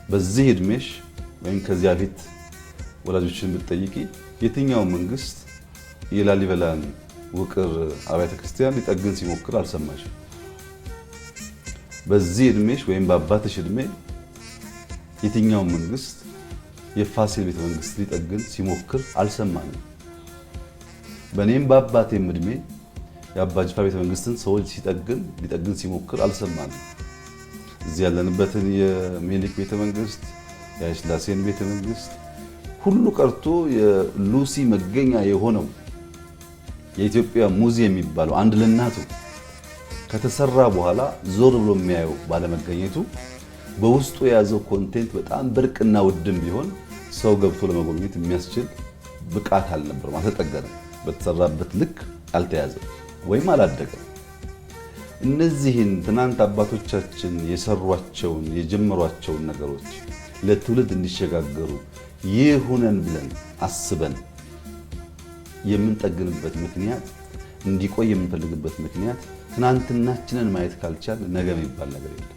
በዚህ እድሜሽ ወይም ከዚያ ፊት ወላጆችን ብትጠይቂ የትኛው መንግስት የላሊበላን ውቅር አብያተ ክርስቲያን ሊጠግን ሲሞክር አልሰማሽም? በዚህ እድሜሽ ወይም በአባትሽ እድሜ የትኛው መንግስት የፋሲል ቤተ መንግስት ሊጠግን ሲሞክር አልሰማንም። በኔም በአባቴም እድሜ የአባ ጅፋር ቤተ መንግስትን ሰዎች ሊጠግን ሲሞክር አልሰማንም። እዚህ ያለንበትን የሚኒሊክ ቤተ መንግስት፣ የኃይለ ሥላሴን ቤተ መንግስት ሁሉ ቀርቶ የሉሲ መገኛ የሆነው የኢትዮጵያ ሙዚየም የሚባለው አንድ ለእናቱ ከተሰራ በኋላ ዞር ብሎ የሚያየው ባለመገኘቱ በውስጡ የያዘው ኮንቴንት በጣም ብርቅና ውድም ቢሆን ሰው ገብቶ ለመጎብኘት የሚያስችል ብቃት አልነበረም፣ አልተጠገነም፣ በተሰራበት ልክ አልተያዘም ወይም አላደገም። እነዚህን ትናንት አባቶቻችን የሰሯቸውን የጀመሯቸውን ነገሮች ለትውልድ እንዲሸጋገሩ ይሁነን ብለን አስበን የምንጠግንበት ምክንያት እንዲቆይ የምንፈልግበት ምክንያት ትናንትናችንን ማየት ካልቻል ነገ የሚባል ነገር የለም።